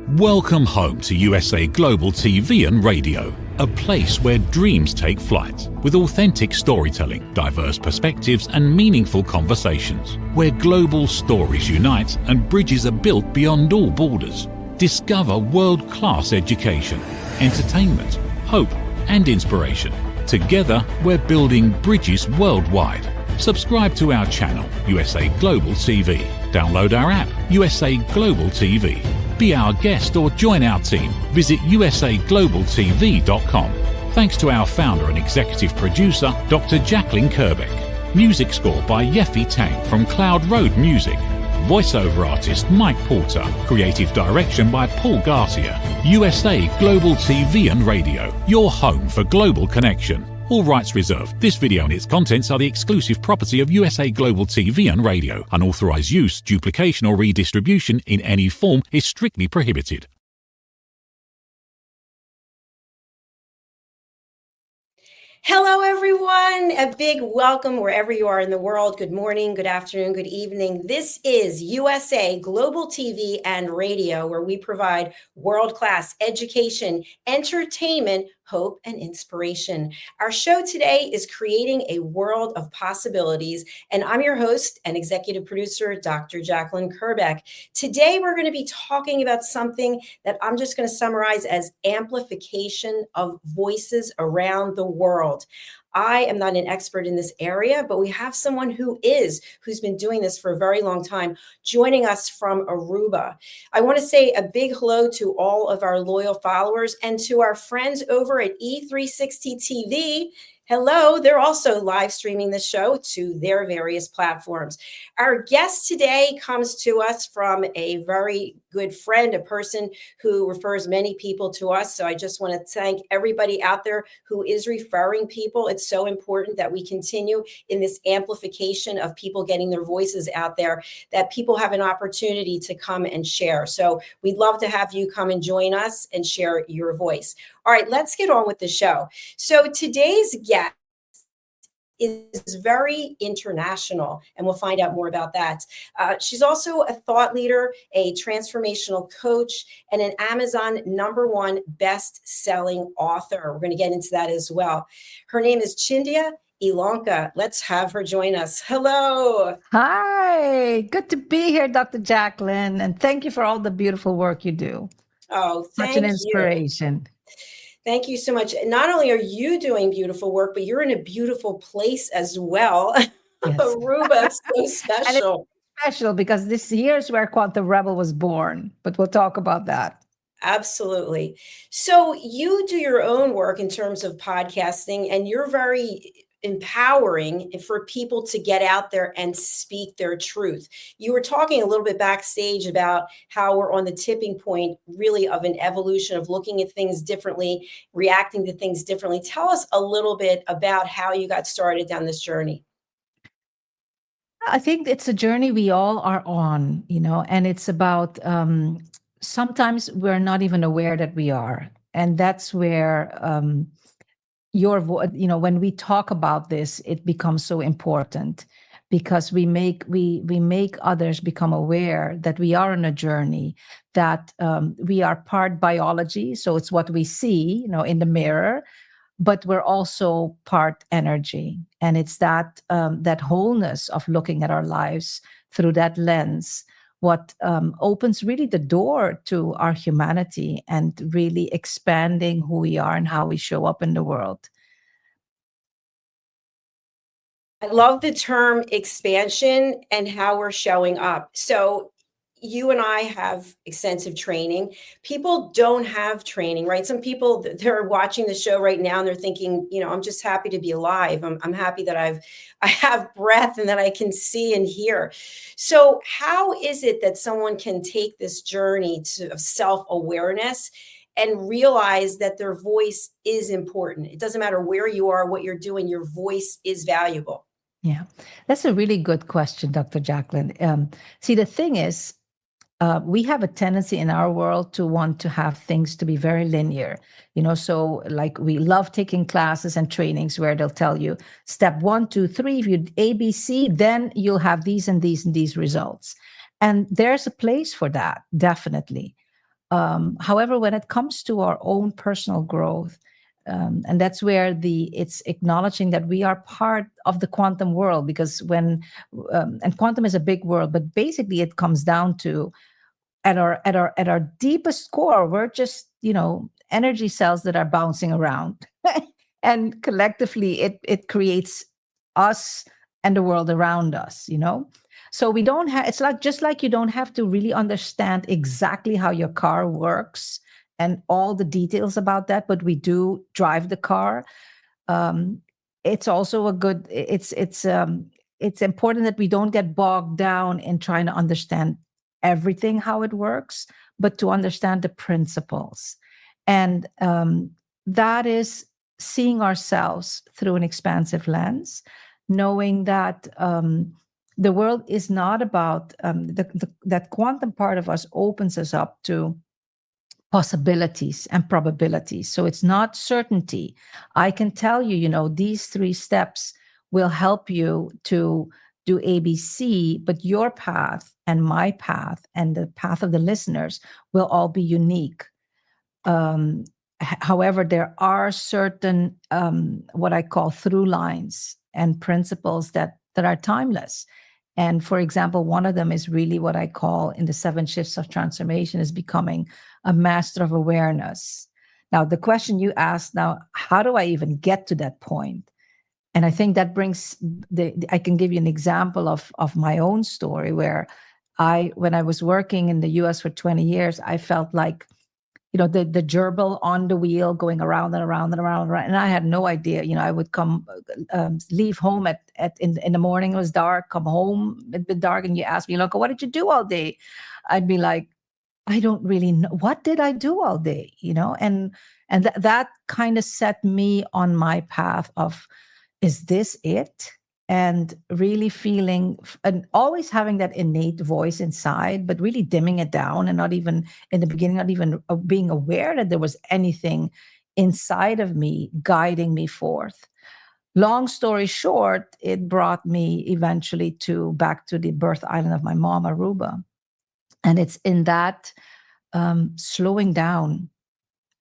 Welcome home to USA Global TV and Radio, a place where dreams take flight, with authentic storytelling, diverse perspectives and meaningful conversations, where global stories unite and bridges are built beyond all borders. Discover world-class education, entertainment, hope and inspiration. Together, we're building bridges worldwide. Subscribe to our channel, USA Global TV. Download our app, USA Global TV. Be our guest or join our team. Visit usaglobaltv.com. Thanks to our founder and executive producer, Dr. Jacalyn Kerbeck. Music score by Yeffy Tang from Cloud Road Music. Voiceover artist Mike Porter. Creative direction by Paul Garcia. USA Global TV and Radio, your home for global connection. All rights reserved. This video and its contents are the exclusive property of USA Global TV and Radio. Unauthorized use, duplication or redistribution in any form is strictly prohibited. Hello, everyone. A big welcome wherever you are in the world. Good morning, good afternoon, good evening. This is USA Global TV and Radio, where we provide world-class education, entertainment, hope, and inspiration. Our show today is Creating a World of Possibilities, and I'm your host and executive producer, Dr. Jacalyn Kerbeck. Today, we're going to be talking about something that I'm just going to summarize as amplification of voices around the world. I am not an expert in this area, but we have someone who's been doing this for a very long time, joining us from Aruba. I want to say a big hello to all of our loyal followers and to our friends over at E360 TV. Hello, they're also live streaming the show to their various platforms. Our guest today comes to us from a very good friend, a person who refers many people to us. So I just want to thank everybody out there who is referring people. It's so important that we continue in this amplification of people getting their voices out there, that people have an opportunity to come and share. So we'd love to have you come and join us and share your voice. All right, let's get on with the show. So today's guest is very international, and we'll find out more about that. She's also a thought leader, a transformational coach, and an Amazon #1 best-selling author. We're going to get into that as well. Her name is Chindia Ilonka. Let's have her join us. Hello. Hi, good to be here, Dr. Jacalyn, and thank you for all the beautiful work you do. Oh, thank you. Such an inspiration. Thank you so much. Not only are you doing beautiful work, but you're in a beautiful place as well. Yes. Aruba, so special. And it's special because this year is where Quantum Rebel was born, but we'll talk about that. Absolutely. So you do your own work in terms of podcasting, and you're very empowering for people to get out there and speak their truth. You were talking a little bit backstage about how we're on the tipping point really of an evolution of looking at things differently, reacting to things differently. Tell us a little bit about how you got started down this journey. I think it's a journey we all are on, and it's about sometimes we're not even aware that we are. And that's where your voice, when we talk about this, it becomes so important because we make others become aware that we are on a journey, that we are part biology. So it's what we see, in the mirror, but we're also part energy. And it's that wholeness of looking at our lives through that lens, what opens really the door to our humanity and really expanding who we are and how we show up in the world. I love the term expansion and how we're showing up. So you and I have extensive training. People don't have training, right? Some people, they're watching the show right now and they're thinking, I'm just happy to be alive. I'm happy that I have breath and that I can see and hear. So how is it that someone can take this journey of self-awareness and realize that their voice is important? It doesn't matter where you are, what you're doing, your voice is valuable. Yeah, that's a really good question, Dr. Jacalyn. See, the thing is, we have a tendency in our world to want to have things to be very linear, so like we love taking classes and trainings where they'll tell you step 1, 2, 3, if you ABC, then you'll have these and these and these results. And there's a place for that, definitely. However, when it comes to our own personal growth, and that's where it's acknowledging that we are part of the quantum world, because and quantum is a big world, but basically it comes down to, at our deepest core, we're just, energy cells that are bouncing around. And collectively it creates us and the world around us. So we don't have, it's like, just like you don't have to really understand exactly how your car works and all the details about that, but we do drive the car. It's also it's important that we don't get bogged down in trying to understand everything, how it works, but to understand the principles. And that is seeing ourselves through an expansive lens, knowing that the world is not about that quantum part of us opens us up to possibilities and probabilities. So it's not certainty. I can tell you, these 3 steps will help you to do ABC, but your path and my path and the path of the listeners will all be unique. However, there are certain what I call through lines and principles that are timeless. And for example, one of them is really what I call, in the 7 shifts of transformation, is becoming a master of awareness. Now, the question you asked now, how do I even get to that point? And I think that brings I can give you an example of my own story, where when I was working in the US for 20 years, I felt like, the gerbil on the wheel going around and around and around and around. And I had no idea. I would come, leave home in the morning, it was dark, come home, it'd be dark. And you ask me, Ilonka, what did you do all day? I'd be like, I don't really know. What did I do all day? And that kind of set me on my path of, is this it? And really feeling and always having that innate voice inside, but really dimming it down, and not even in the beginning, not even being aware that there was anything inside of me guiding me forth. Long story short, it brought me eventually back to the birth island of my mom, Aruba. And it's in that slowing down,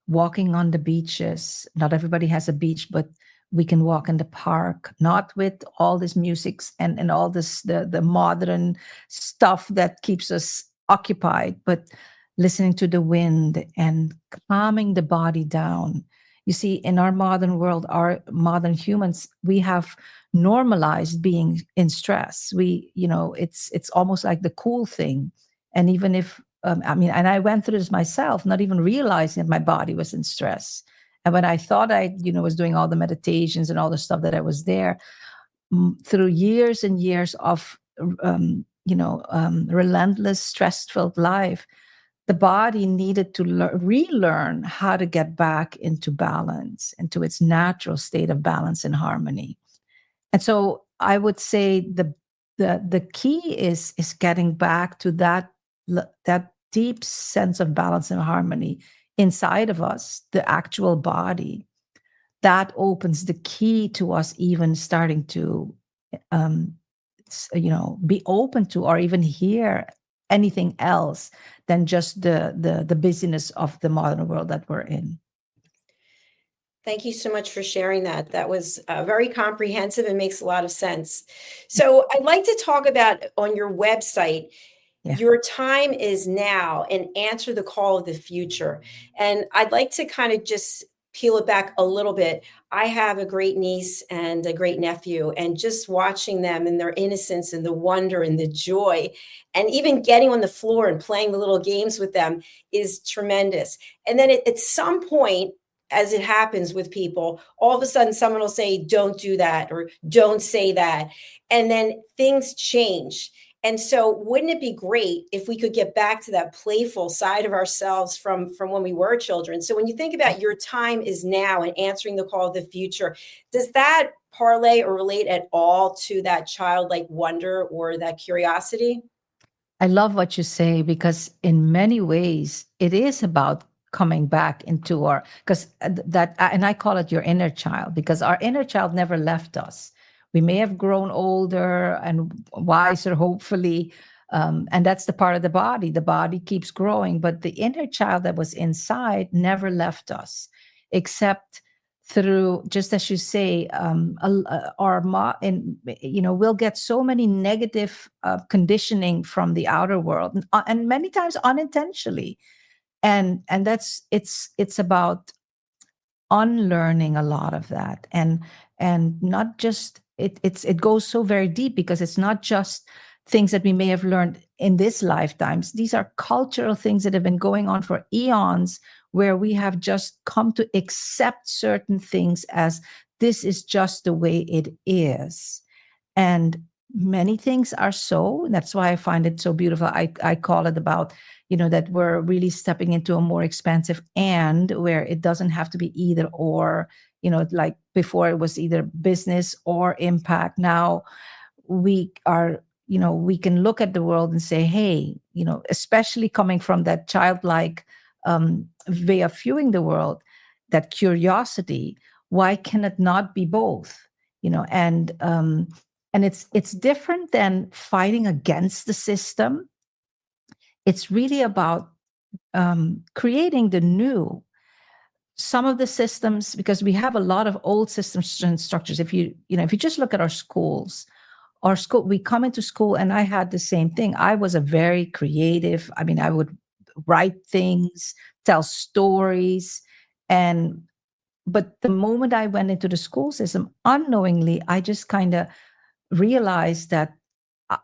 walking on the beaches. Not everybody has a beach, but we can walk in the park, not with all this music and all this, the modern stuff that keeps us occupied, but listening to the wind and calming the body down. You see, in our modern world, our modern humans, we have normalized being in stress. It's almost like the cool thing. And even if, and I went through this myself, not even realizing that my body was in stress. And when I thought I, was doing all the meditations and all the stuff that I was there, through years and years of, relentless, stress-filled life, the body needed to relearn how to get back into balance, into its natural state of balance and harmony. And so I would say the key is getting back to that deep sense of balance and harmony inside of us, the actual body. That opens the key to us even starting to be open to, or even hear anything else than just the busyness of the modern world that we're in. Thank you so much for sharing that. That was very comprehensive and makes a lot of sense. So I'd like to talk about, on your website, your time is now, and answer the call of the future. And I'd like to kind of just peel it back a little bit. I have a great niece and a great nephew, and just watching them and their innocence and the wonder and the joy, and even getting on the floor and playing the little games with them is tremendous. And then at some point, as it happens with people, all of a sudden someone will say, don't do that, or don't say that. And then things change. And so wouldn't it be great if we could get back to that playful side of ourselves from when we were children? So when you think about your time is now and answering the call of the future, does that parlay or relate at all to that childlike wonder or that curiosity? I love what you say, because in many ways it is about coming back into because and I call it your inner child, because our inner child never left us. We may have grown older and wiser, hopefully, And that's the part of the body. The body keeps growing, but the inner child that was inside never left us, except through, just as you say, we'll get so many negative conditioning from the outer world, and many times unintentionally. And it's about unlearning a lot of that, and not just it goes so very deep, because it's not just things that we may have learned in this lifetimes. These are cultural things that have been going on for eons, where we have just come to accept certain things as this is just the way it is. And many things are so. That's why I find it so beautiful. I call it about, that we're really stepping into a more expansive and, where it doesn't have to be either or, like before it was either business or impact. Now we are, we can look at the world and say, hey, especially coming from that childlike way of viewing the world, that curiosity, why can it not be both? And it's different than fighting against the system. It's really about creating the new. Some of the systems, because we have a lot of old systems and structures. If you just look at our schools, we come into school, and I had the same thing. I was a very creative. I mean, I would write things, tell stories, but the moment I went into the school system, unknowingly, I just kind of realized that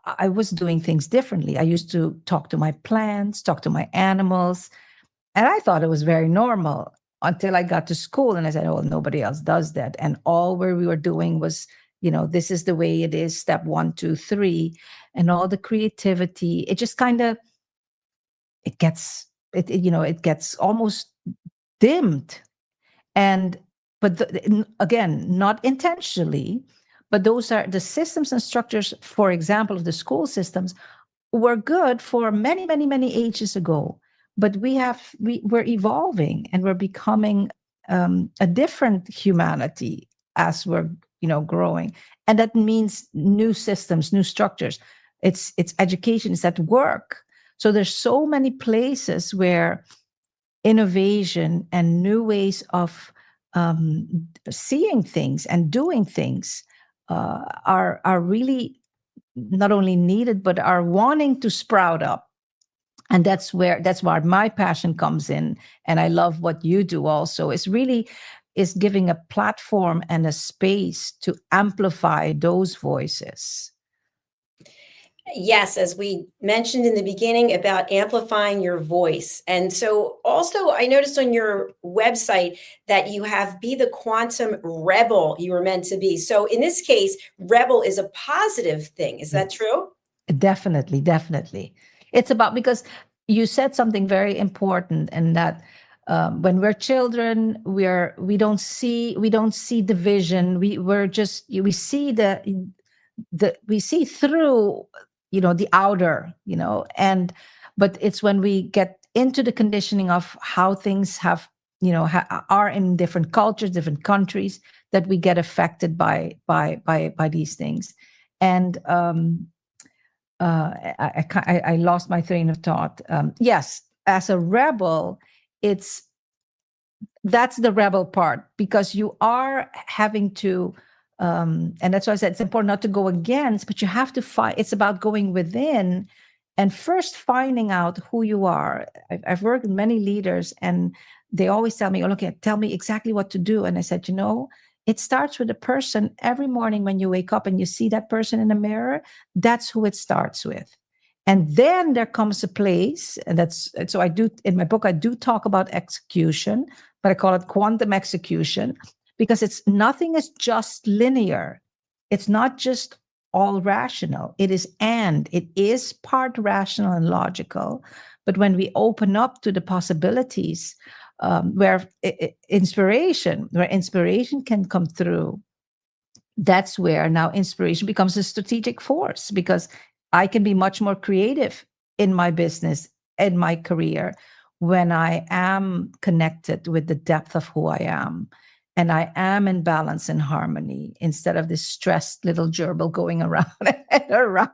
I was doing things differently. I used to talk to my plants, talk to my animals, and I thought it was very normal, until I got to school and I said, oh, nobody else does that. And all where we were doing was, this is the way it is, step 1, 2, 3, and all the creativity. It just kind of, it gets almost dimmed. And, again, not intentionally, but those are the systems and structures, for example, of the school systems, were good for many, many, many ages ago. But we're evolving, and we're becoming a different humanity as we're, growing. And that means new systems, new structures. It's education, it's at work. So there's so many places where innovation and new ways of seeing things and doing things are really not only needed, but are wanting to sprout up. And that's where my passion comes in. And I love what you do also. It's really is giving a platform and a space to amplify those voices. Yes, as we mentioned in the beginning about amplifying your voice. And so also I noticed on your website that you have Be the Quantum Rebel you were meant to be. So in this case, rebel is a positive thing. Is that true? Definitely, definitely. It's about, because you said something very important, and that when we're children, we don't see division. We see through, the outer, but it's when we get into the conditioning of how things have, are in different cultures, different countries, that we get affected by these things. And I lost my train of thought. Yes, as a rebel, that's the rebel part, because you are having to, and that's why I said it's important not to go against, but you have to fight. It's about going within and first finding out who you are. I've worked with many leaders, and they always tell me, oh, look, tell me exactly what to do. And I said, it starts with a person. Every morning when you wake up and you see that person in the mirror, that's who it starts with. And then there comes a place, and so I do, in my book, I do talk about execution, but I call it quantum execution, because nothing is just linear. It's not just all rational. It is part rational and logical. But when we open up to the possibilities, where inspiration can come through, that's where now inspiration becomes a strategic force, because I can be much more creative in my business, in my career, when I am connected with the depth of who I am, and I am in balance and harmony, instead of this stressed little gerbil going around and around.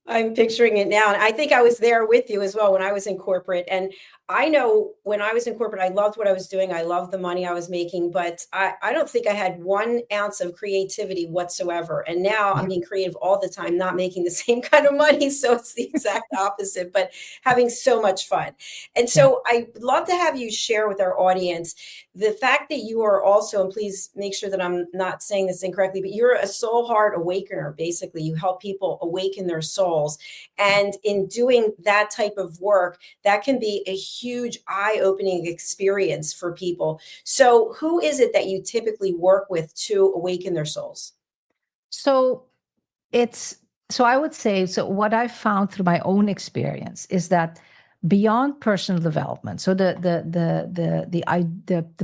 I'm picturing it now. And I think I was there with you as well when I was in corporate. And I know when I was in corporate, I loved what I was doing. I loved the money I was making, but I don't think I had 1 ounce of creativity whatsoever. And now I'm being creative all the time, not making the same kind of money. So it's the exact opposite, but having so much fun. And Yeah. so I'd love to have you share with our audience the fact that you are also, and please make sure that I'm not saying this incorrectly, but you're a soul heart awakener. Basically, you help people awaken their souls. And in doing that type of work, that can be a huge eye-opening experience for people. So who is it that you typically work with to awaken their souls? So it's so I would say, so what I found through my own experience is that beyond personal development, so the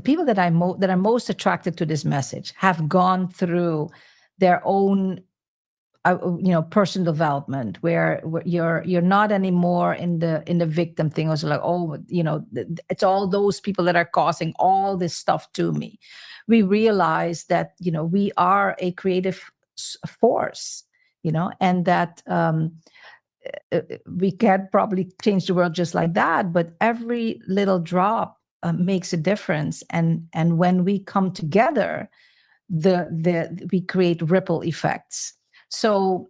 people that that are most attracted to this message have gone through their own personal development, where you're not anymore in the victim thing. Also, like, oh, it's all those people that are causing all this stuff to me. We realize that we are a creative force, and that we can't probably change the world just like that, but every little drop makes a difference. And when we come together, we create ripple effects. So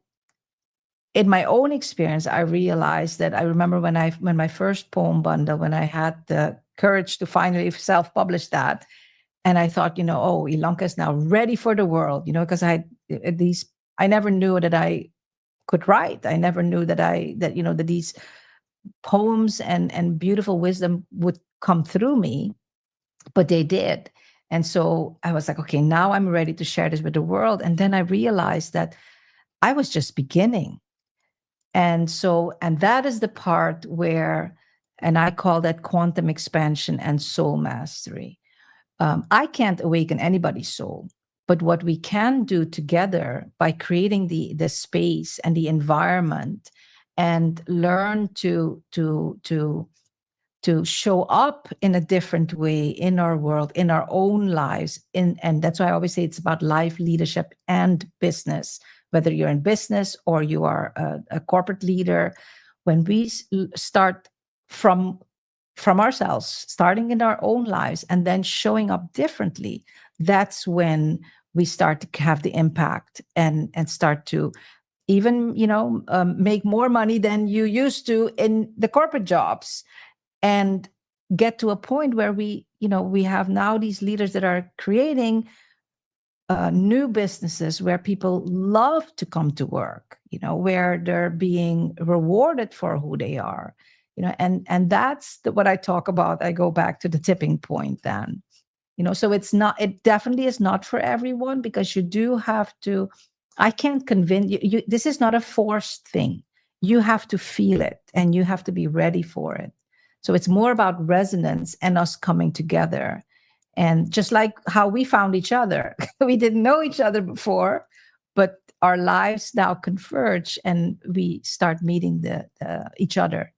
in my own experience, I realized that I remember when my first poem bundle, when I had the courage to finally self-publish that, and I thought, oh, Ilonka is now ready for the world, because I never knew that I could write. I never knew that these poems and beautiful wisdom would come through me, but they did. And so I was like, okay, now I'm ready to share this with the world. And then I realized that I was just beginning. And that is the part where, and I call that quantum expansion and soul mastery. I can't awaken anybody's soul, but what we can do together by creating the space and the environment, and learn to show up in a different way in our world, in our own lives. And that's why I always say it's about life, leadership, and business. Whether you're in business or you are a corporate leader, when we start from ourselves, starting in our own lives, and then showing up differently, that's when we start to have the impact and start to even make more money than you used to in the corporate jobs, and get to a point where we have now these leaders that are creating new businesses where people love to come to work, where they're being rewarded for who they are, and that's what I talk about. I go back to the tipping point then, so it definitely is not for everyone, because you do have to, I can't convince you, this is not a forced thing. You have to feel it and you have to be ready for it. So it's more about resonance and us coming together. And just like how we found each other, we didn't know each other before, but our lives now converge and we start meeting each other.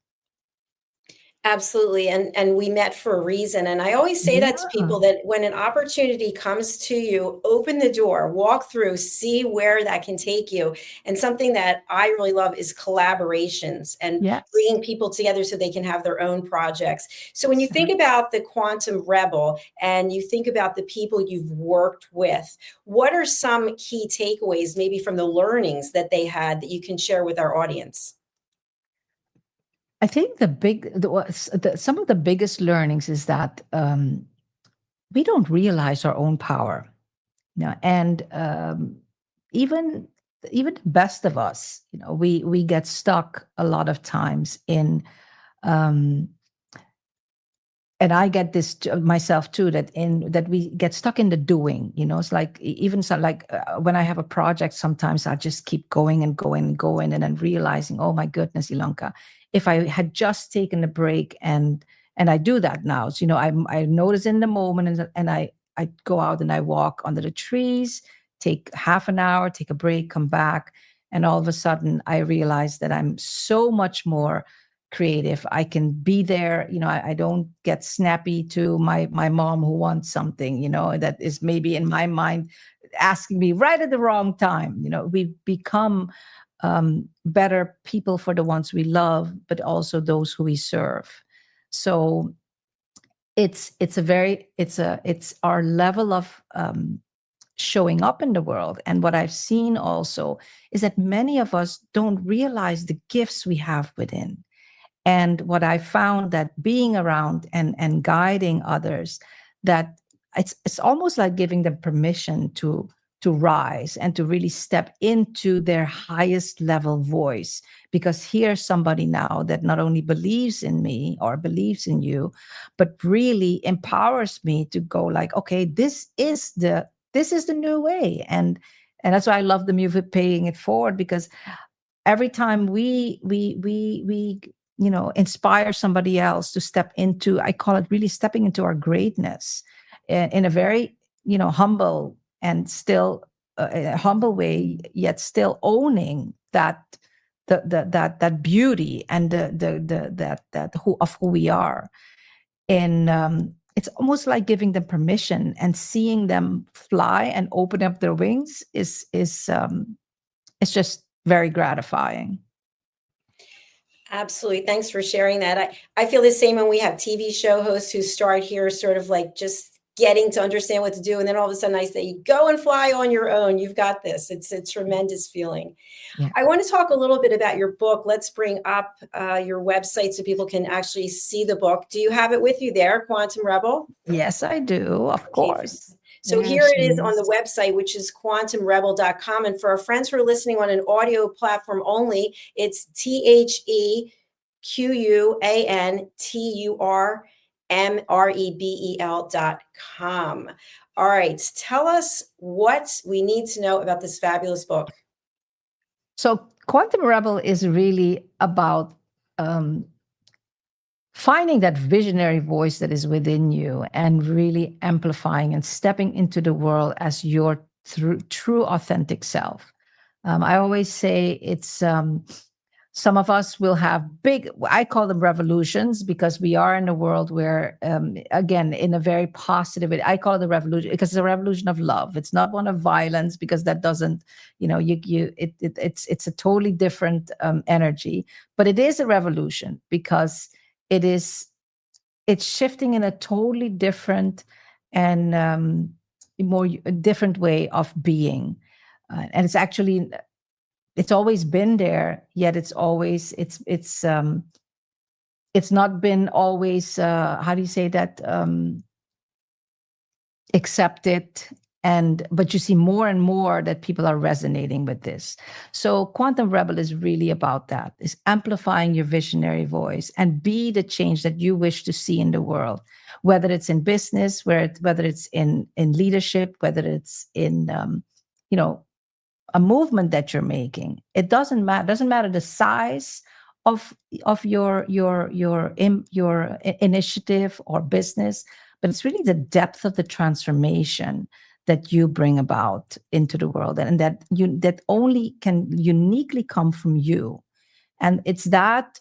Absolutely. And we met for a reason. And I always say that to Yeah. people, that when an opportunity comes to you, open the door, walk through, see where that can take you. And something that I really love is collaborations and Yes. bringing people together so they can have their own projects. So when you think Exactly. about the Quantum Rebel and you think about the people you've worked with, what are some key takeaways, maybe from the learnings that they had, that you can share with our audience? I think some of the biggest learnings is that we don't realize our own power. And even even the best of us, we get stuck a lot of times in, um, and I get this myself too, that we get stuck in the doing. It's like, even so, like when I have a project, sometimes I just keep going and going and going, and then realizing, oh my goodness, Ilonka, if I had just taken a break, and I do that now. So, I notice in the moment, and I go out and I walk under the trees, take half an hour, take a break, come back, and all of a sudden I realize that I'm so much more creative. I can be there. I don't get snappy to my mom who wants something, that is maybe in my mind asking me right at the wrong time. We've become better people for the ones we love, but also those who we serve. So it's our level of showing up in the world. And what I've seen also is that many of us don't realize the gifts we have within. And what I found that being around and guiding others, that it's almost like giving them permission to rise and to really step into their highest level voice. Because here's somebody now that not only believes in me or believes in you, but really empowers me to go like, okay, this is the new way. And that's why I love the movie Paying It Forward, because every time we inspire somebody else to step into, I call it really stepping into our greatness in a very humble and still humble way, yet still owning that that beauty and that who we are. And it's almost like giving them permission, and seeing them fly and open up their wings is it's just very gratifying. Absolutely. Thanks for sharing that. I feel the same when we have TV show hosts who start here sort of like just getting to understand what to do. And then all of a sudden I say, go and fly on your own. You've got this. It's a tremendous feeling. Yeah. I want to talk a little bit about your book. Let's bring up your website so people can actually see the book. Do you have it with you there, Quantum Rebel? Yes, I do. Of course. So There here it she is on the website, which is quantumrebel.com. And for our friends who are listening on an audio platform only, it's TheQuantumRebel.com. All right. Tell us what we need to know about this fabulous book. So Quantum Rebel is really about finding that visionary voice that is within you and really amplifying and stepping into the world as your true authentic self. I always say it's some of us will have big, I call them revolutions, because we are in a world where, again, in a very positive way, I call it a revolution because it's a revolution of love. It's not one of violence, because that doesn't, it's a totally different energy. But it is a revolution because it's shifting in a totally different and more different way of being. And it's always been there, yet it's not been always how do you say that, accepted. But you see more and more that people are resonating with this. So Quantum Rebel is really about that, is amplifying your visionary voice and be the change that you wish to see in the world, whether it's in business, whether it's in leadership, whether it's in a movement that you're making. It doesn't matter. Doesn't matter the size of your initiative or business, but it's really the depth of the transformation that you bring about into the world, and that only can uniquely come from you. And it's that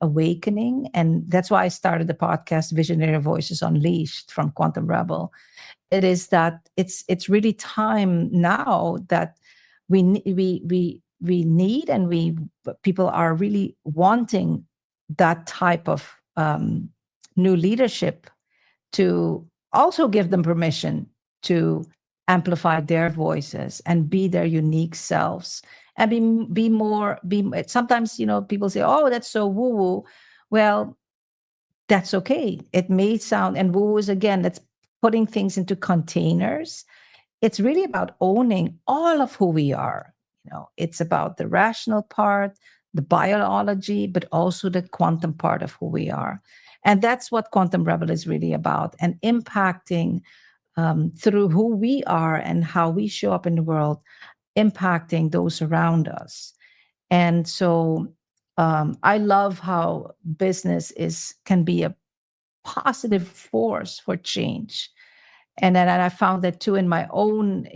awakening, and that's why I started the podcast Visionary Voices Unleashed from Quantum Rebel. It is that it's really time now that we need, and people are really wanting that type of new leadership to also give them permission to amplify their voices and be their unique selves, and be sometimes people say, oh, that's so woo woo. Well, that's okay. It may sound, and woo is, again, that's putting things into containers. It's really about owning all of who we are. It's about the rational part, the biology, but also the quantum part of who we are. And that's what Quantum Rebel is really about, and impacting through who we are and how we show up in the world, impacting those around us. And so I love how business can be a positive force for change. And then I found that too in my own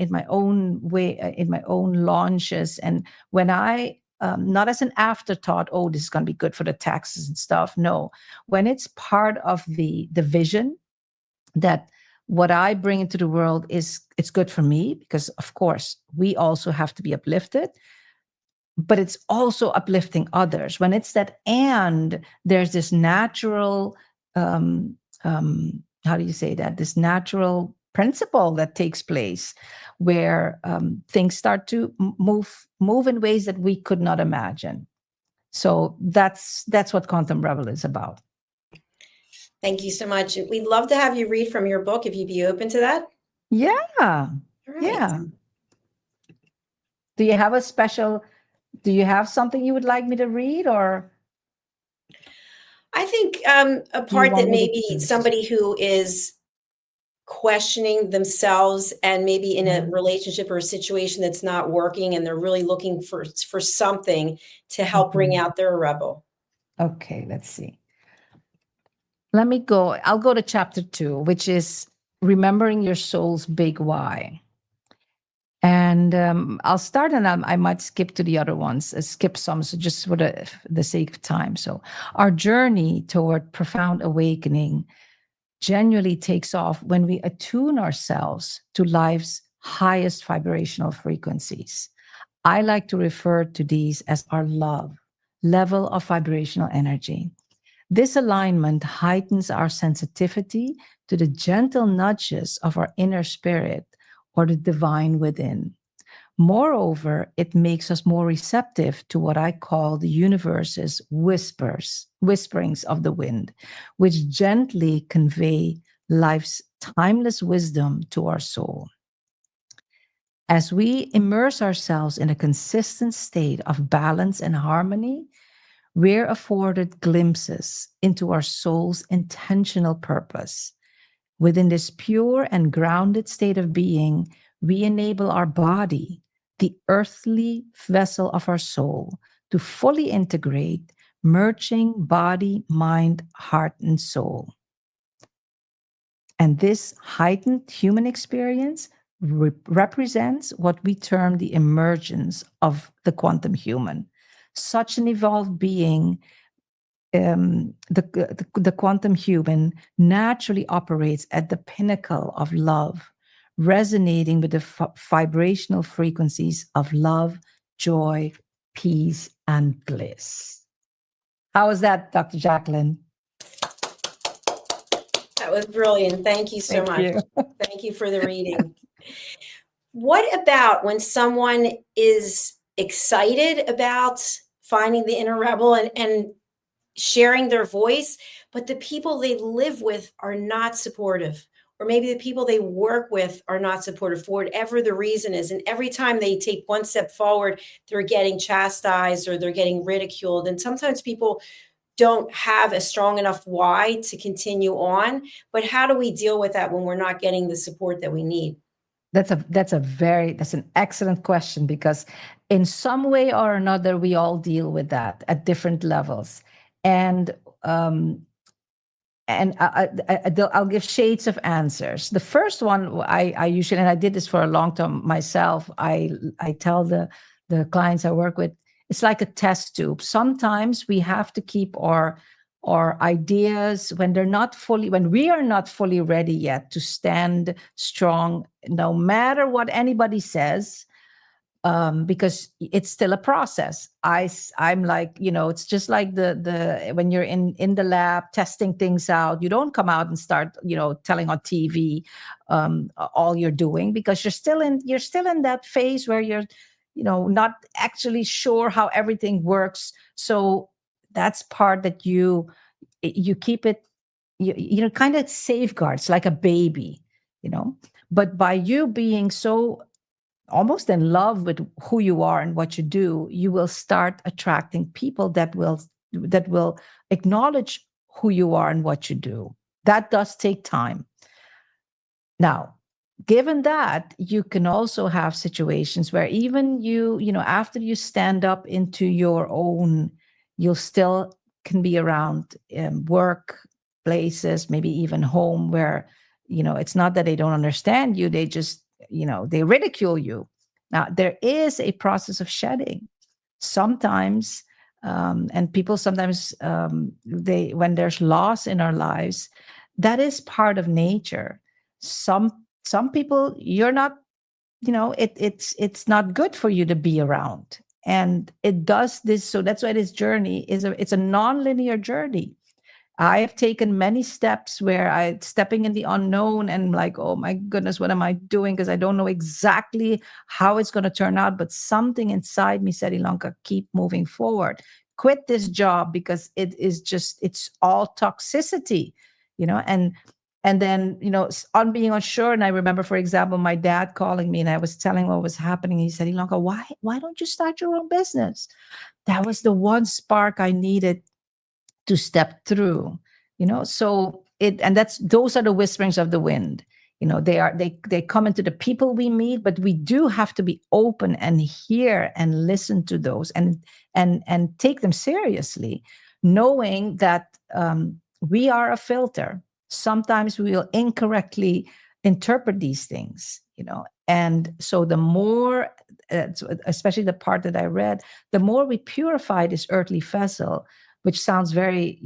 way, in my own launches. And when I not as an afterthought, oh, this is going to be good for the taxes and stuff. No, when it's part of the vision that what I bring into the world it's good for me, because of course we also have to be uplifted. but it's also uplifting others. When it's that and, there's this natural, how do you say that? This natural principle that takes place where things start to move in ways that we could not imagine. So that's what Quantum Rebel is about. Thank you so much. We'd love to have you read from your book if you'd be open to that. Yeah. All right. Yeah. Do you have something you would like me to read, or? I think a Do you part want that me to maybe choose? somebody who is questioning themselves and maybe in a relationship or a situation that's not working, and they're really looking for something to help bring out their rebel. Okay, let's see. I'll go to chapter 2, which is remembering your soul's big why. And I'll start, and I might skip to the other ones, skip some, so just for the sake of time. So our journey toward profound awakening genuinely takes off when we attune ourselves to life's highest vibrational frequencies. I like to refer to these as our love level of vibrational energy. This alignment heightens our sensitivity to the gentle nudges of our inner spirit or the divine within. Moreover, it makes us more receptive to what I call the universe's whisperings of the wind, which gently convey life's timeless wisdom to our soul. As we immerse ourselves in a consistent state of balance and harmony, we're afforded glimpses into our soul's intentional purpose. Within this pure and grounded state of being, we enable our body, the earthly vessel of our soul, to fully integrate, merging body, mind, heart, and soul. And this heightened human experience represents what we term the emergence of the quantum human. Such an evolved being, the quantum human naturally operates at the pinnacle of love, resonating with the vibrational frequencies of love, joy, peace, and bliss. How was that, Dr. Jacalyn? That was brilliant. Thank you so much. Thank you for the reading. What about when someone is excited about finding the inner rebel and sharing their voice, but the people they live with are not supportive, or maybe the people they work with are not supportive for whatever the reason is, and every time they take one step forward, they're getting chastised or they're getting ridiculed, and sometimes people don't have a strong enough why to continue on. But how do we deal with that when we're not getting the support that we need? That's an excellent question, because in some way or another, we all deal with that at different levels. And I'll give shades of answers. The first one, I usually, and I did this for a long time myself, I tell the clients I work with, it's like a test tube. Sometimes we have to keep our ideas when we are not fully ready yet to stand strong, no matter what anybody says, because it's still a process. I'm like, it's just like the when you're in the lab testing things out, you don't come out and start, telling on TV all you're doing, because you're still in that phase where you're, not actually sure how everything works. So that's part that you keep it, kind of safeguards like a baby, but by you being so almost in love with who you are and what you do, you will start attracting people that will acknowledge who you are and what you do. That does take time. Now, given that, you can also have situations where even after you stand up into your own, you'll still can be around work places, maybe even home, where it's not that they don't understand you, they just they ridicule you. Now, there is a process of shedding sometimes, and people sometimes, when there's loss in our lives, that is part of nature. Some people, you're not, it's not good for you to be around. And it does this. So that's why this journey it's a non-linear journey. I have taken many steps where stepping in the unknown and like, oh my goodness, what am I doing? Because I don't know exactly how it's going to turn out. But something inside me said, Ilonka, keep moving forward. Quit this job because it's all toxicity, and then, on being unsure. And I remember, for example, my dad calling me and I was telling what was happening. He said, Ilonka, why don't you start your own business? That was the one spark I needed to step through. So those are the whisperings of the wind. They come into the people we meet, but we do have to be open and hear and listen to those, and take them seriously, knowing that we are a filter. Sometimes we will incorrectly interpret these things, and so the more, especially the part that I read, the more we purify this earthly vessel, which sounds very,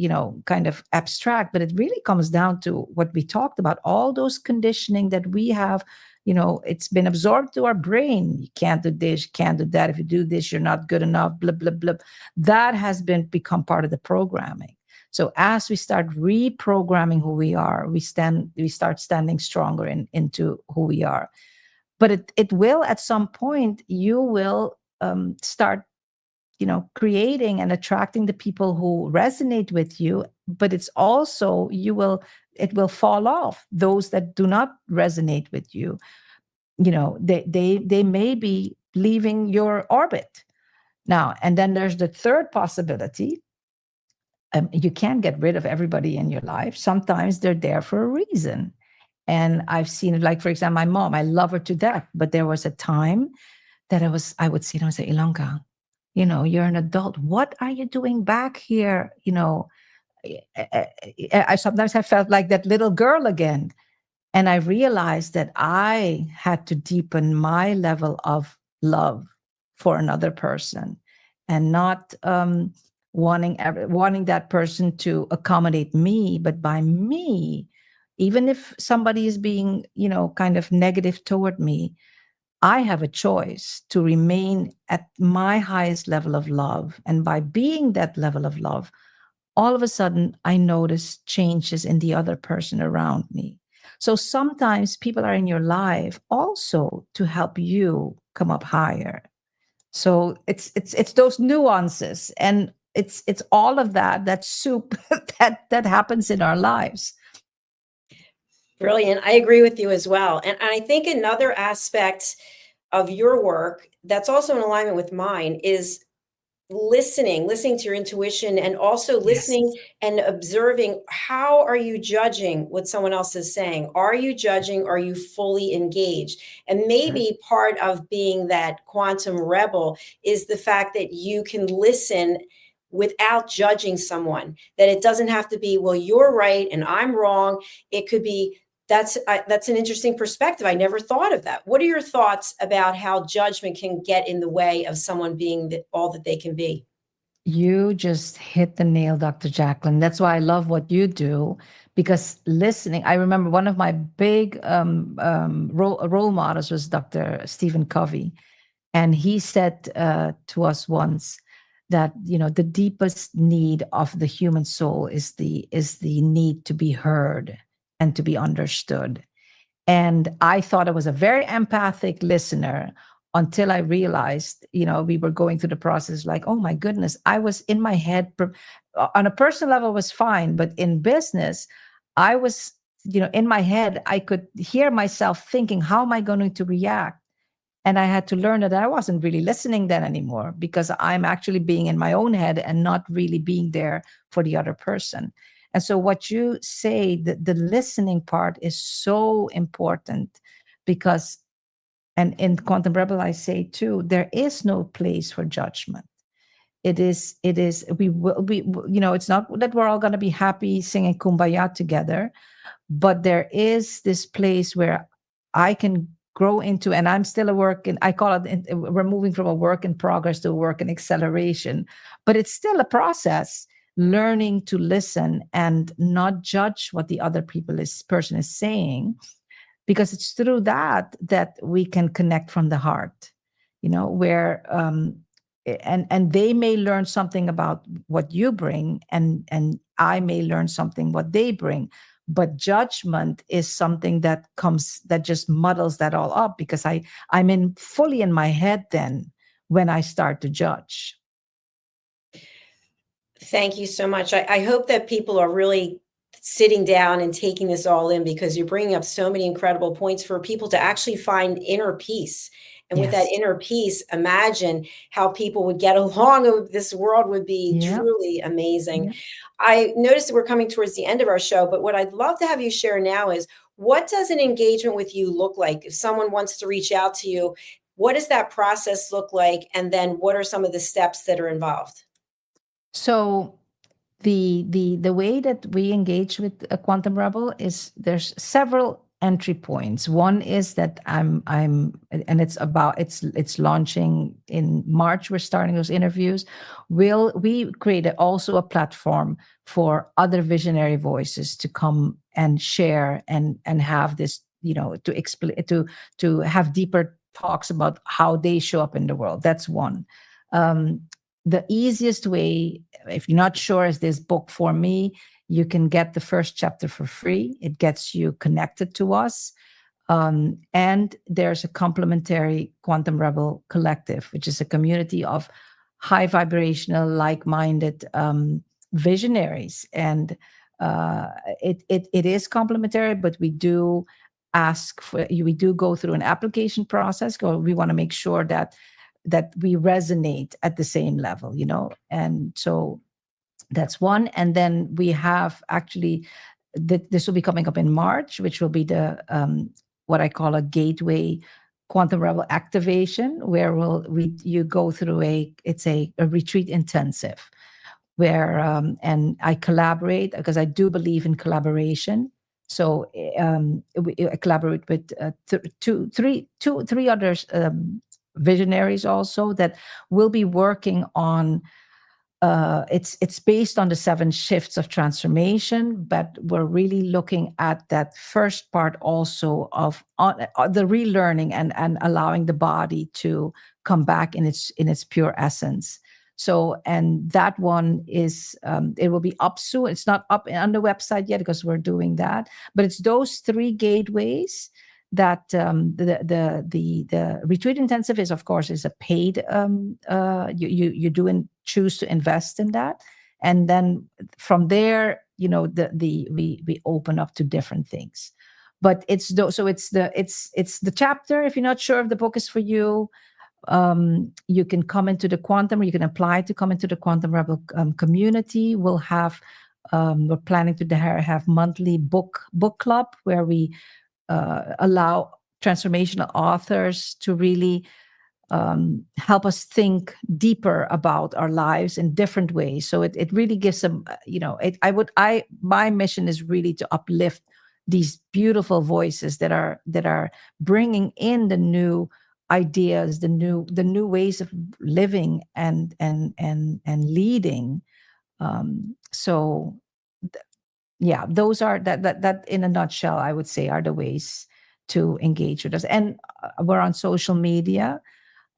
kind of abstract, but it really comes down to what we talked about, all those conditioning that we have. It's been absorbed to our brain. You can't do this, you can't do that. If you do this, you're not good enough, blah, blah, blah. That has become part of the programming. So as we start reprogramming who we are, we start standing stronger into who we are. But it will, at some point, you will start creating and attracting the people who resonate with you. But it's also, it will fall off. Those that do not resonate with you, they may be leaving your orbit now. And then there's the third possibility. You can't get rid of everybody in your life. Sometimes they're there for a reason. And I've seen it, like, for example, my mom, I love her to death, but there was a time that I would see her and say, Ilonka, you're an adult. What are you doing back here? I sometimes have felt like that little girl again. And I realized that I had to deepen my level of love for another person, and not wanting that person to accommodate me, but by me. Even if somebody is being, kind of negative toward me, I have a choice to remain at my highest level of love. And by being that level of love, all of a sudden I notice changes in the other person around me. So sometimes people are in your life also to help you come up higher. So it's those nuances, and it's all of that soup that happens in our lives. Brilliant. I agree with you as well. And I think another aspect of your work that's also in alignment with mine is listening to your intuition, and also listening and observing. How are you judging what someone else is saying? Are you judging? Are you fully engaged? And maybe part of being that quantum rebel is the fact that you can listen without judging someone, that it doesn't have to be, well, you're right and I'm wrong. It could be, that's an interesting perspective. I never thought of that. What are your thoughts about how judgment can get in the way of someone being all that they can be? You just hit the nail, Dr. Jacalyn. That's why I love what you do, because listening, I remember one of my big role models was Dr. Stephen Covey. And he said to us once that, the deepest need of the human soul is the need to be heard and to be understood. And I thought I was a very empathic listener until I realized, we were going through the process, like, oh my goodness, I was in my head. On a personal level, was fine. But in business, I was, in my head, I could hear myself thinking, how am I going to react? And I had to learn that I wasn't really listening then anymore, because I'm actually being in my own head and not really being there for the other person. And so what you say, the listening part is so important, because, and in Quantum Rebel, I say too, there is no place for judgment. It's not that we're all going to be happy singing Kumbaya together, but there is this place where I can grow into, and I'm still a work, and I call it, we're moving from a work in progress to a work in acceleration, but it's still a process, learning to listen and not judge what the other person is saying, because it's through that we can connect from the heart, where and they may learn something about what you bring, and I may learn something what they bring. But judgment is something that just muddles that all up, because I'm fully in my head then when I start to judge. Thank you so much. I hope that people are really sitting down and taking this all in, because you're bringing up so many incredible points for people to actually find inner peace. And with that Yes. inner peace, imagine how people would get along. This world would be Yeah. truly amazing. Yeah. I noticed that we're coming towards the end of our show, but what I'd love to have you share now is, what does an engagement with you look like? If someone wants to reach out to you, what does that process look like? And then what are some of the steps that are involved? So the way that we engage with a Quantum Rebel is, there's several entry points. One is that and it's launching in March. We're starting those interviews. We created also a platform for other visionary voices to come and share and have this, to explain, to have deeper talks about how they show up in the world. That's one. The easiest way, if you're not sure, is this book for me. You can get the first chapter for free. It gets you connected to us. And there's a complimentary Quantum Rebel Collective, which is a community of high vibrational, like-minded visionaries. And it is complimentary, but we do go through an application process. We want to make sure that we resonate at the same level, and so that's one. And then we have actually, this will be coming up in March, which will be the what I call a gateway Quantum Rebel activation, where you go through a retreat intensive, where and I collaborate, because I do believe in collaboration. So I collaborate with three others, visionaries also, that will be working on. It's based on the 7 shifts of transformation, but we're really looking at that first part also of the relearning and allowing the body to come back in its pure essence. So, and that one is, it will be up soon. It's not up on the website yet because we're doing that, but it's those 3 gateways that the retreat intensive is, of course, is a paid, you do choose to invest in that, and then from there, we open up to different things. But it's the chapter. If you're not sure if the book is for you, you can come into the quantum, or you can apply to come into the Quantum Rebel community. We're planning to have monthly book club, where we allow transformational authors to really help us think deeper about our lives in different ways. So it really gives them, my mission is really to uplift these beautiful voices that are bringing in the new ideas, the new ways of living and leading. So yeah, those are that in a nutshell, I would say, are the ways to engage with us. And we're on social media.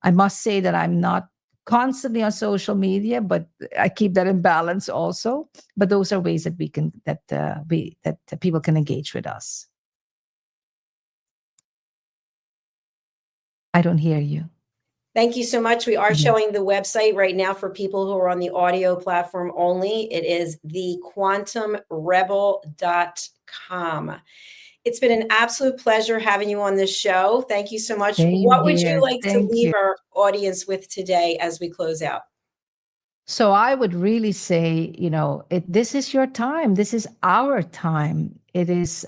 I must say that I'm not constantly on social media, but I keep that in balance also. But those are ways that people can engage with us. I don't hear you. Thank you so much. We are showing the website right now for people who are on the audio platform only. It is thequantumrebel.com. It's been an absolute pleasure having you on this show. Thank you so much. Same What would here. you like Thank to leave you. our audience with today as we close out? So I would really say, this is your time. This is our time. It is,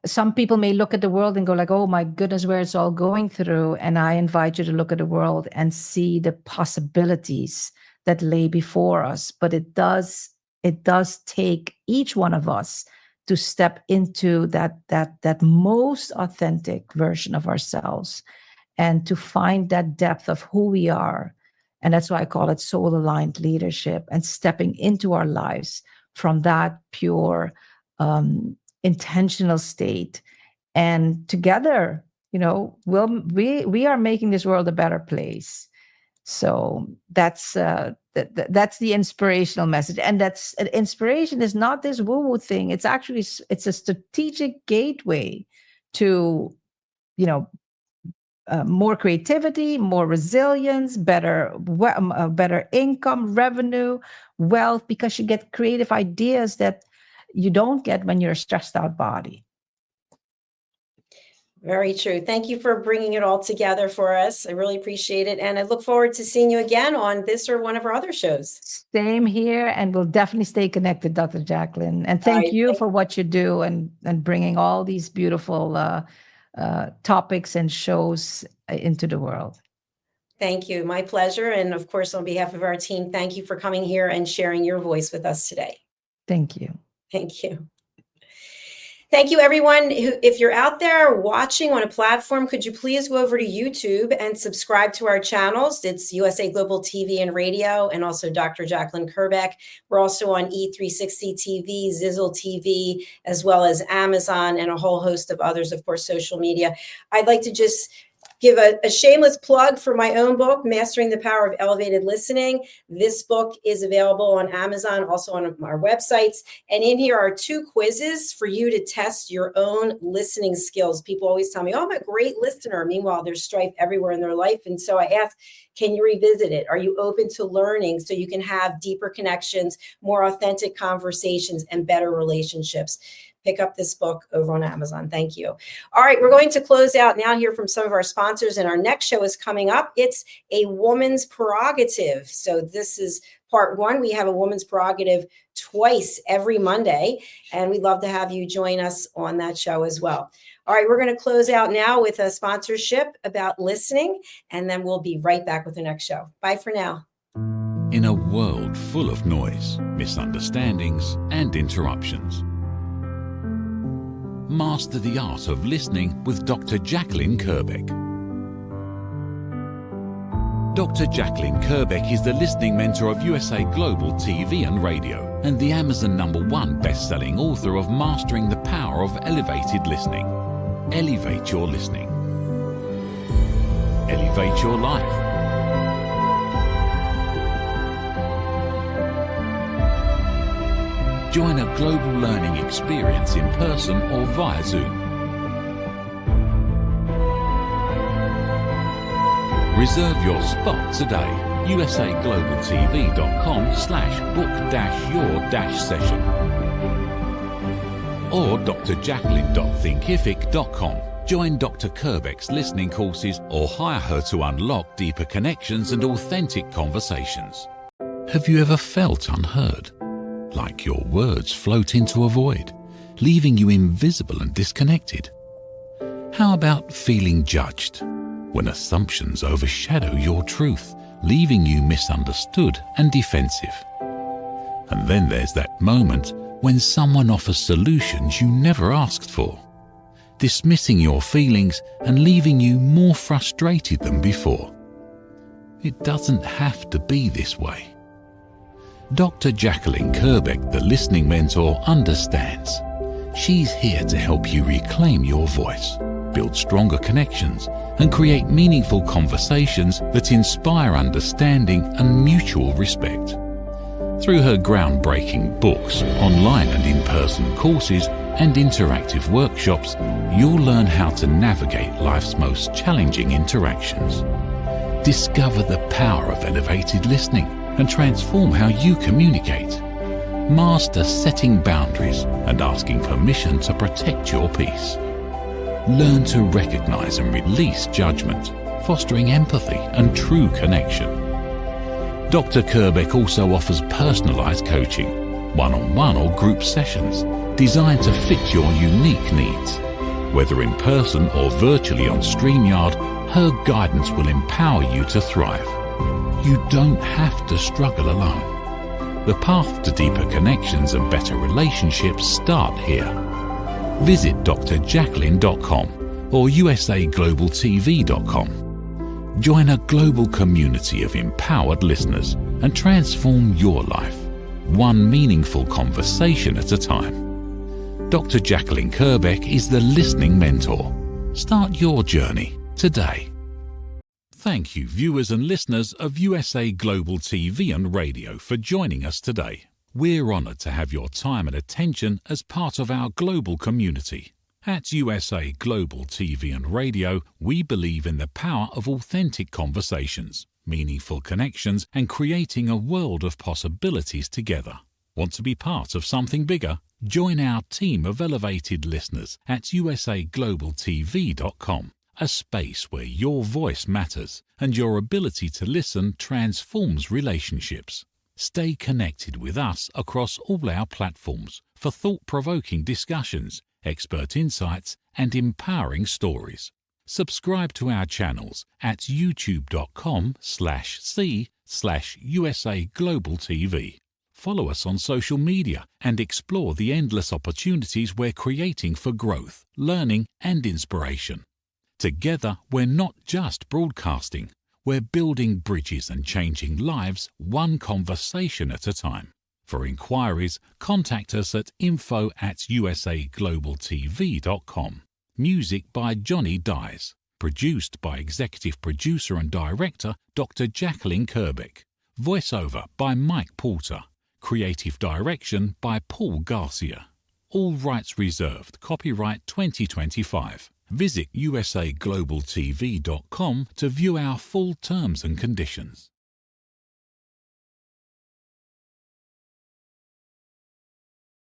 some people may look at the world and go like, oh my goodness, where it's all going through. And I invite you to look at the world and see the possibilities that lay before us. But it does take each one of us to step into that most authentic version of ourselves, and to find that depth of who we are. And that's why I call it soul aligned leadership, and stepping into our lives from that pure, intentional state. And together, we are making this world a better place. So that's that's the inspirational message, and that's inspiration is not this woo-woo thing. It's actually it's a strategic gateway to, more creativity, more resilience, better income, revenue, wealth, because you get creative ideas that you don't get when you're a stressed out body. Very true. Thank you for bringing it all together for us. I really appreciate it. And I look forward to seeing you again on this or one of our other shows. Same here. And we'll definitely stay connected, Dr. Jacalyn. And thank you for what you do and bringing all these beautiful topics and shows into the world. Thank you. My pleasure. And of course, on behalf of our team, thank you for coming here and sharing your voice with us today. Thank you. Thank you. Thank you, everyone. If you're out there watching on a platform, could you please go over to YouTube and subscribe to our channels? It's USA Global TV and Radio, and also Dr. Jacalyn Kerbeck. We're also on E360 TV, Zizzle TV, as well as Amazon and a whole host of others, of course, social media. I'd like to just give a shameless plug for my own book, Mastering the Power of Elevated Listening. This book is available on Amazon, also on our websites. And in here are 2 quizzes for you to test your own listening skills. People always tell me, oh, I'm a great listener. Meanwhile, there's strife everywhere in their life. And so I ask, can you revisit it? Are you open to learning so you can have deeper connections, more authentic conversations, and better relationships? Pick up this book over on Amazon. Thank you. All right, we're going to close out now, hear from some of our sponsors, and our next show is coming up. It's a woman's prerogative. So this is part 1. We have a woman's prerogative twice every Monday, and we'd love to have you join us on that show as well. All right, we're going to close out now with a sponsorship about listening, and then we'll be right back with the next show. Bye for now. In a world full of noise, misunderstandings, and interruptions, master the art of listening with Dr. Jacalyn Kerbeck. Dr. Jacalyn Kerbeck is the listening mentor of USA Global TV and Radio and the Amazon #1 best-selling author of Mastering the Power of Elevated Listening. Elevate your listening. Elevate your life. Join a global learning experience in person or via Zoom. Reserve your spot today. usaglobaltv.com/book-your-session or drjacalyn.thinkific.com. Join Dr. Kerbeck's listening courses or hire her to unlock deeper connections and authentic conversations. Have you ever felt unheard? Like your words float into a void, leaving you invisible and disconnected? How about feeling judged, when assumptions overshadow your truth, leaving you misunderstood and defensive? And then there's that moment when someone offers solutions you never asked for, dismissing your feelings and leaving you more frustrated than before. It doesn't have to be this way. Dr. Jacalyn Kerbeck, the listening mentor, understands. She's here to help you reclaim your voice, build stronger connections, and create meaningful conversations that inspire understanding and mutual respect. Through her groundbreaking books, online and in-person courses, and interactive workshops, you'll learn how to navigate life's most challenging interactions. Discover the power of elevated listening and transform how you communicate. Master setting boundaries and asking permission to protect your peace. Learn to recognize and release judgment, fostering empathy and true connection. Dr. Kerbeck also offers personalized coaching, one-on-one or group sessions designed to fit your unique needs. Whether in person or virtually on StreamYard, her guidance will empower you to thrive. You don't have to struggle alone. The path to deeper connections and better relationships start here. Visit drjacalyn.com or usaglobaltv.com. Join a global community of empowered listeners and transform your life, one meaningful conversation at a time. Dr. Jacalyn Kerbeck is the listening mentor. Start your journey today. Thank you, viewers and listeners of USA Global TV and Radio, for joining us today. We're honoured to have your time and attention as part of our global community. At USA Global TV and Radio, we believe in the power of authentic conversations, meaningful connections, and creating a world of possibilities together. Want to be part of something bigger? Join our team of elevated listeners at usaglobaltv.com, a space where your voice matters and your ability to listen transforms relationships. Stay connected with us across all our platforms for thought-provoking discussions, expert insights, and empowering stories. Subscribe to our channels at youtube.com/c/USAGlobalTV. Follow us on social media and explore the endless opportunities we're creating for growth, learning, and inspiration. Together, we're not just broadcasting, we're building bridges and changing lives one conversation at a time. For inquiries, contact us at info@usaglobaltv.com. Music by Johnny Dies. Produced by Executive Producer and Director Dr. Jacalyn Kerbeck. Voiceover by Mike Porter. Creative Direction by Paul Garcia. All rights reserved. Copyright 2025. Visit usaglobaltv.com to view our full terms and conditions.